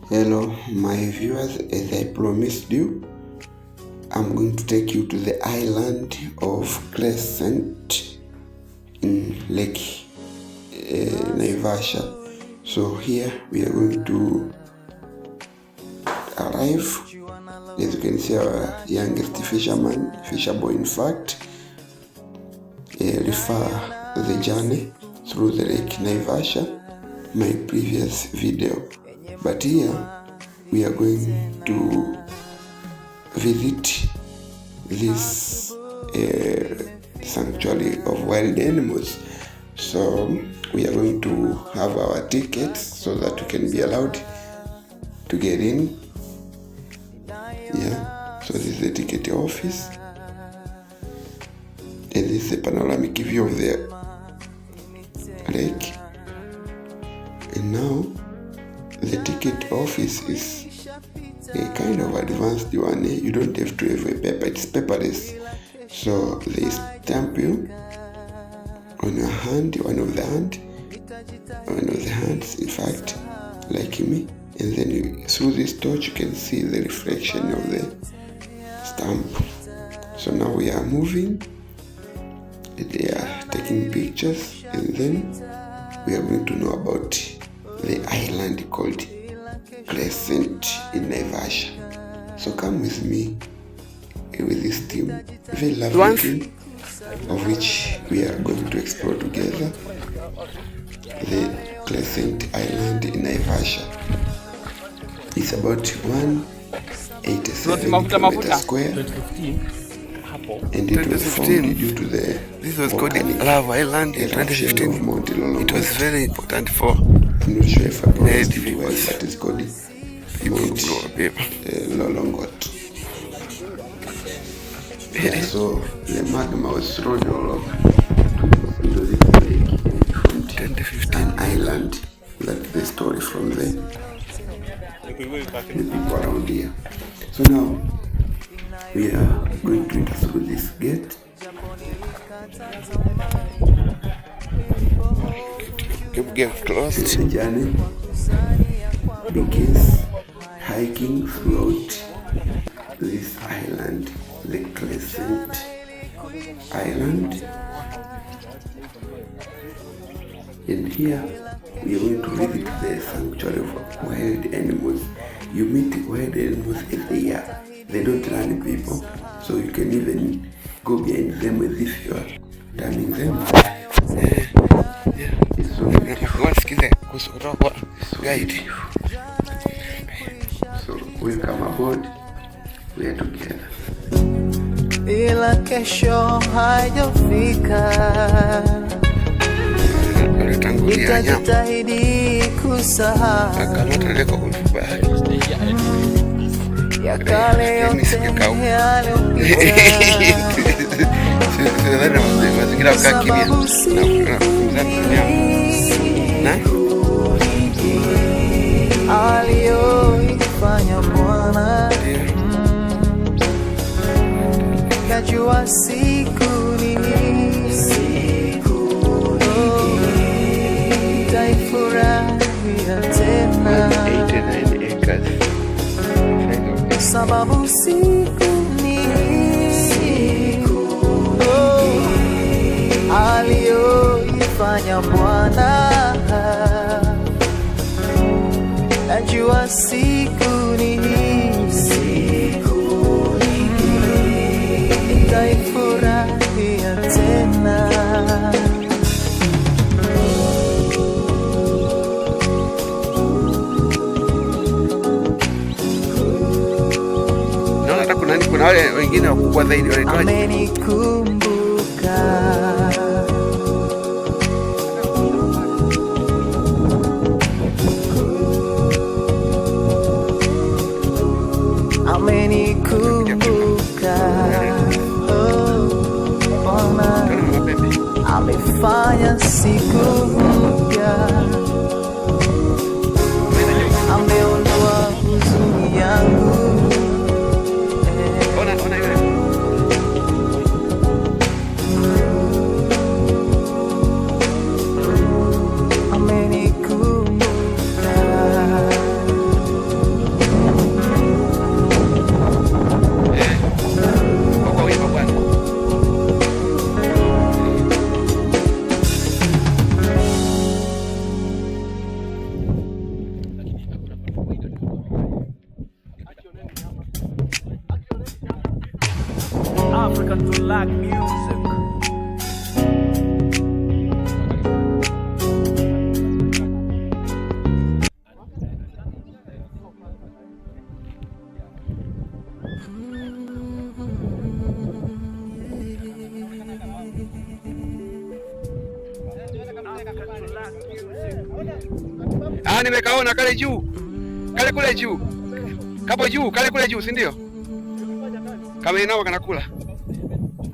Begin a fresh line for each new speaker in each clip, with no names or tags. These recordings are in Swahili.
Hello my viewers, as I promised you, I'm going to take you to the island of Crescent in Lake Naivasha. So here we are going to arrive. As you can see, our youngest fisher boy in fact, refer the journey through the Lake Naivasha, my previous video. But here we are going to visit this sanctuary of wild animals. So we are going to have our tickets so that we can be allowed to get in. Yeah, so this is the ticket office, and this is a panoramic view of the lake. And now the ticket office is a kind of advanced one. You don't have to have a paper, it's paperless. So they stamp you on your hand, one of the hands, in fact, like me. And then through this torch you can see the reflection of the stamp. So now we are moving, they are taking pictures, and then we are going to know about the island called Crescent in Naivasha. So come with me with this team, very lovely team, of which we are going to explore together the Crescent Island in Naivasha. It's about 187 kilometers square, and it was formed due to the
this was called Love Island in 2015. It was very important for
I'm not sure if I pronounced it well, but it's called Mount Lolongot. Yeah, so the magma was thrown all over into this lake and formed an island. That's the story from the people around here. So now we are going to enter through this gate.
get close.
The journey begins hiking throughout this island, the Crescent Island. And here we are going to visit the sanctuary of wild animals. You meet wild animals every year. They don't run people, so you can even go behind them as if you are turning them. It's so beautiful. So welcome aboard. We are together.
Ila kesho haijafika, nitajitahidi kusahau ya kale yote yaliyopita, sababu aliyoifanya Bwana. Najua siku ni nitaifurahia tena, sababu siku ni aliyoifanya Bwana. Najua siku ni nitaifurahia tena.
Naona hata kuna wale wengine wakubwa zaidi wanaitwa
amenikumbuka, amenikumbuka. Bwana amefanya siku mpya, ameondoa huzuni yangu.
Nimekaona kale juu, kale kule juu, kapo juu, kale kule juu, si ndio? Kama inao kanakula.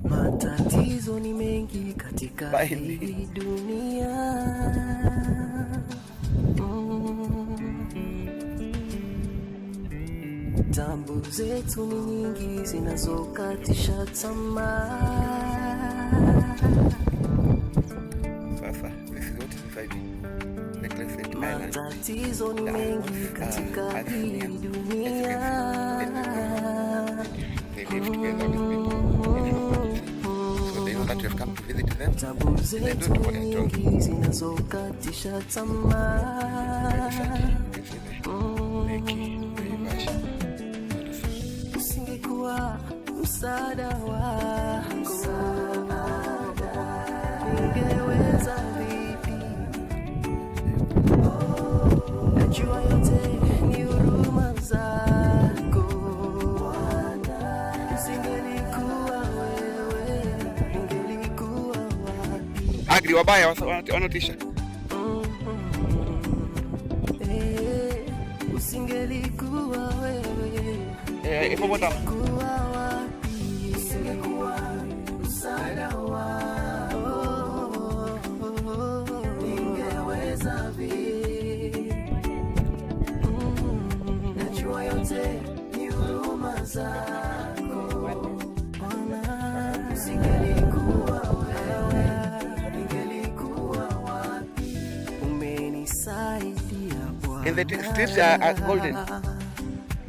Matatizo ni mengi katika hii dunia. Tabu zetu ni nyingi zinazokatisha tamaa. Matatizo ni mengi katika hii dunia. Tabu zetu ni nyingi zinazokatisha tamaa. Usingekuwa msaada wako, ningeweza vipi? Najua yote ni huruma zako. Usingelikuwa wewe, ningelikuwa wapi?
Agri wabaya wanatisha.
Usingelikuwa wewe,
ipo bota.
Usingekuwa msaada wako, ningeweza vipi? Najua yote ni huruma zako. Usingelikuwa wewe, ningelikuwa wapi? Umenisaidia Bwana.
And the strips are golden.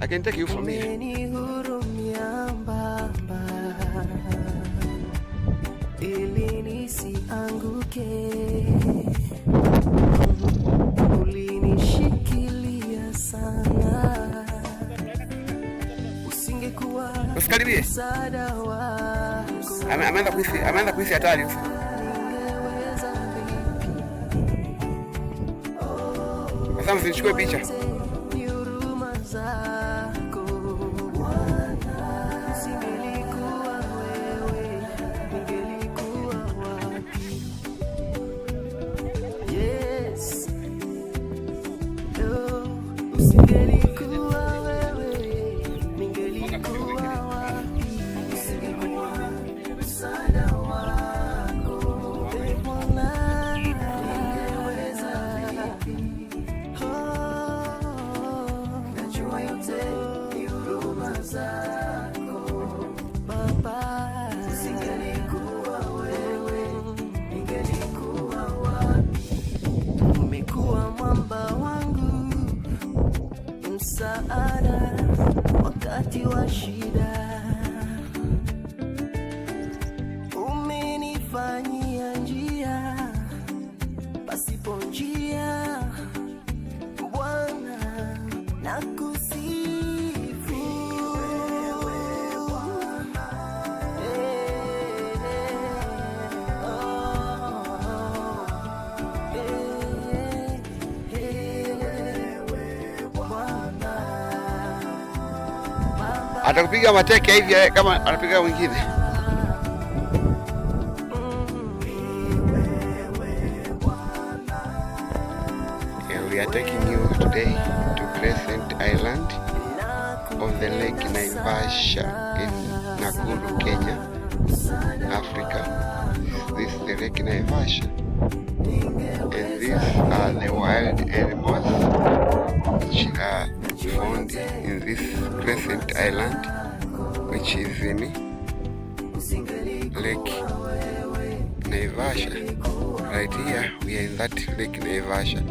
I can take you from here.
Umenihurumia Baba, ili nisianguke. Ulinishikilia sana. Usingekuwa msaada wako,
ameanza kuhisi hatari.
ningeweza vipi?
Sasa msichukue picha.
Ni huruma zako. Usingelikuwa wewe, ningelikuwa wapi? Yes. No. Usingelikuwa wewe, ningelikuwa wapi? Usingekuwa msaada wako, Bwana, ningeweza vipi? Najua yote ni huruma zako Baba. Usingelikuwa wewe, ningelikuwa wapi? Umekuwa mwamba wangu, msaada wakati wa shida. Umenifanyia njia pasipo njia. Bwana, nakusifu.
Atakupiga mateke hivi kama anapiga mwingine. We are taking you today to Crescent Island on the Lake Naivasha in Nakuru, Kenya, Africa. This is the Lake Naivasha, and these are the wild animals which are found in this Crescent Island, which is in Lake Naivasha. Right here we are in that Lake Naivasha.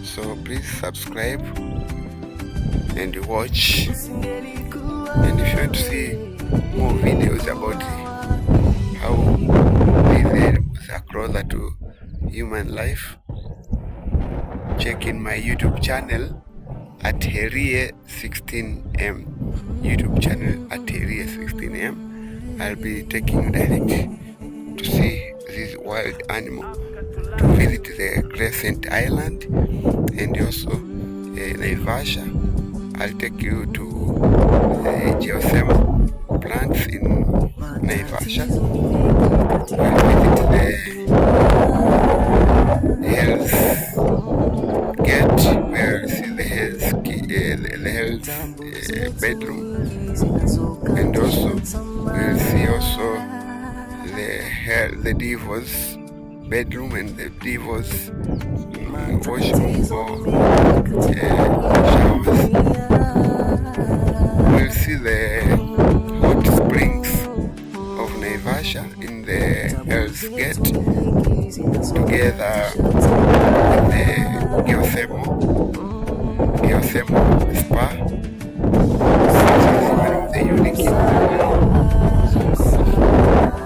So please subscribe and watch, and if you want to see more videos about how these animals are closer to human life, check in my YouTube channel at Herie16M. YouTube channel at Herie16M, I'll be taking you direct to see this wild animal, to visit the Crescent Island and also Naivasha. I'll take you to the geothermal plants in Naivasha. We'll visit the Hell's Gate, where you see the Hell's bedroom, and also we'll see also the Devil's bedroom and the Devil's washroom or showers. We'll see the hot springs of Naivasha in the Hell's Gate, together with the geothermal spa, which is one of the unique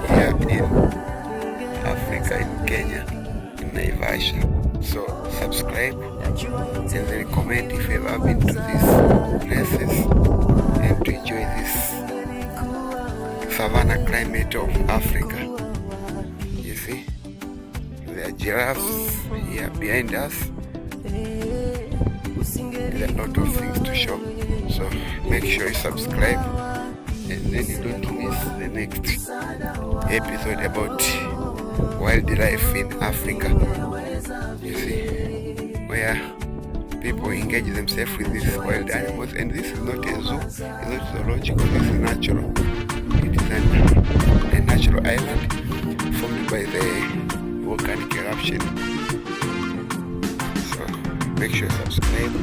here in Africa, in Kenya, in Naivasha. So subscribe and then comment if you have been to these places and to enjoy this savanna climate of Africa. You see, there are giraffes here behind us. There are a lot of things to show, so make sure you subscribe and then you don't miss the next episode about wildlife in Africa. You see, where people engage themselves with these wild animals, and this is not a zoo, it's not zoological, this is natural. It is a natural island formed by the volcanic eruption. So make sure you subscribe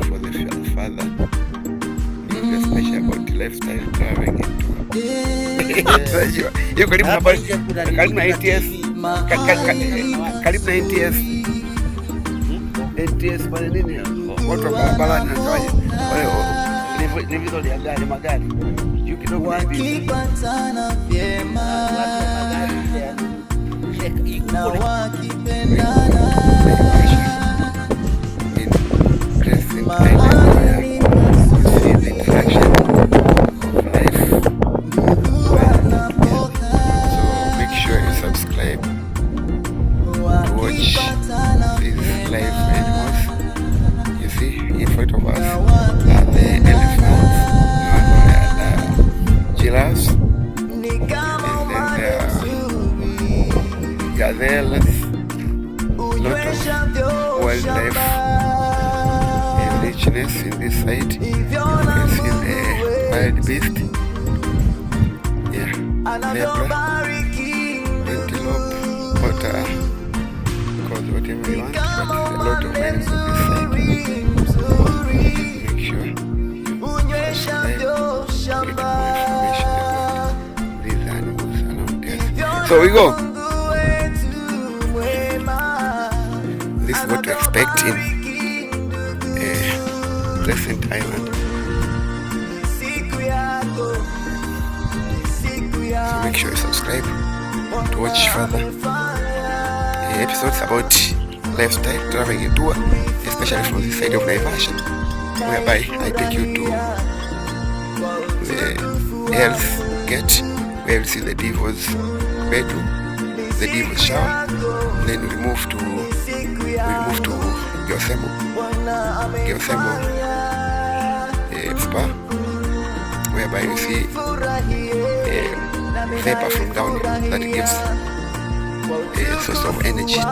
for the further news, especially about lifestyle traveling into hiyo karibu na ATS, karibu na ATS pale nini, watu wa barabarani wanaje wale ni vitu vya magari juu kidogo
wakipatana vyema na wakipendana
gazelles, lot of wildlife and richness in this site. You can see the wild beast, zebra, antelope, otter, call whatever you want, but a lot of animals in this site. Make sure you subscribe, get more information about these animals around there. So we go. This is what to expect in Crescent Island. So make sure you subscribe to watch further episodes about lifestyle traveling and tour, especially from the side of Naivasha, whereby I take you to the Hell's Gate, where you see the Devil's bedroom, the Devil's shower. Then we move to geothermal spa, whereby you see vapor from down that gives a source of energy to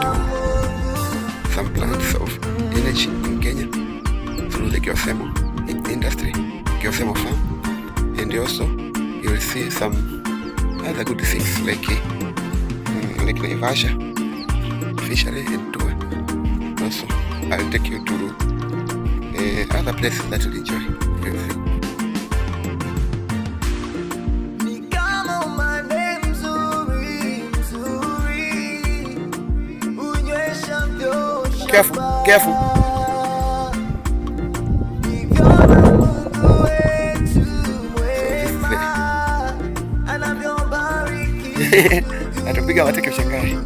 some plants of energy in Kenya through the geothermal industry, geothermal farm. And also you will see some other good things like Naivasha fishery and tour. Also I'll take you to other places that you'll enjoy everything. Careful, careful. Atapiga wateke ushangae.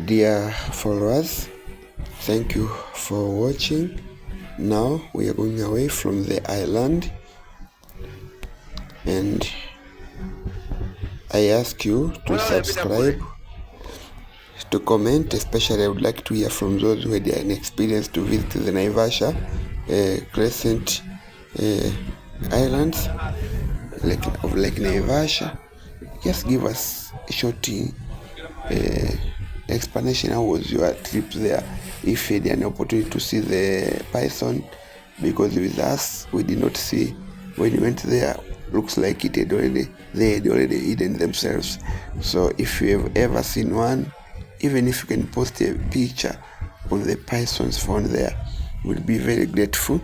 Dear followers, thank you for watching. Now we are going away from the island, and I ask you to subscribe, to comment. Especially I would like to hear from those who had an experience to visit the Naivasha Crescent Islands of Lake Naivasha. Just give us a short explanation. How was your trip there? If you had an opportunity to see the python, because with us we did not see when we went there. Looks like they had already hidden themselves. So if you have ever seen one, even if you can post a picture on the pythons found there, we'll be very grateful.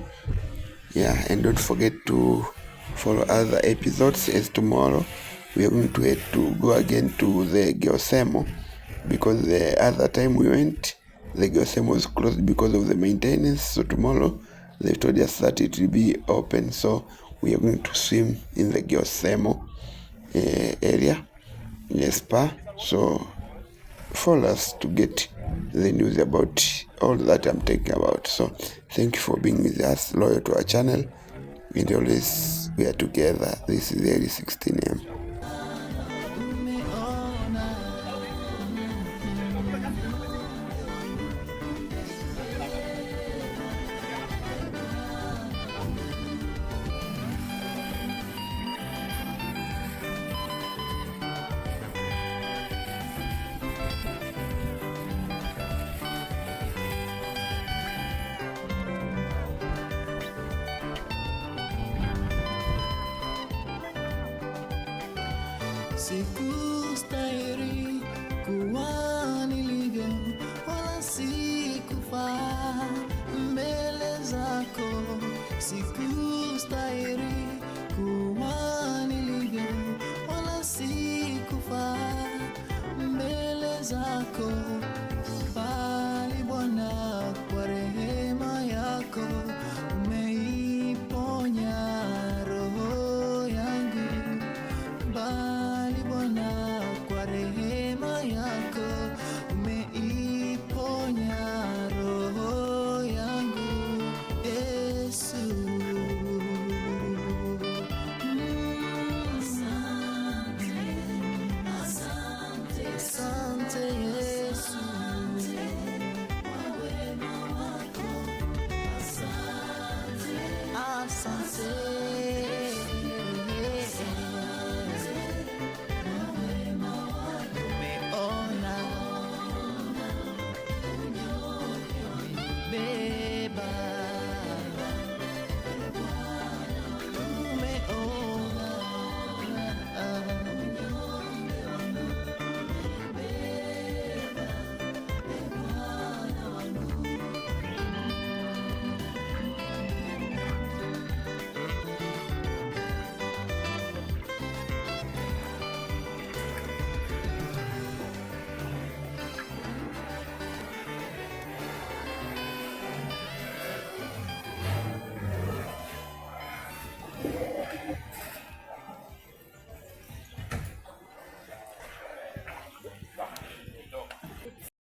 Yeah, and don't forget to follow other episodes, as tomorrow we are going to go again to the Geosemo, because the other time we went, the Geosemo was closed because of the maintenance. So tomorrow they told us that it will be open, so we are going to swim in the Geosemo area, spa. So follow us to get the news about all that I'm talking about. So thank you for being with us, loyal to our channel, and always we are together. This is Early 16am.
sikustahili kuwa nilivyo, wala sikufaa mbele zako. Sikustahili kuwa nilivyo, wala sikufaa mbele zako. Bali Bwana, kwa rehema yako umeiponya roho yangu. Bali Bwana, kwa rehema yako umeiponya roho yangu. Yesu, asante Yesu, asante.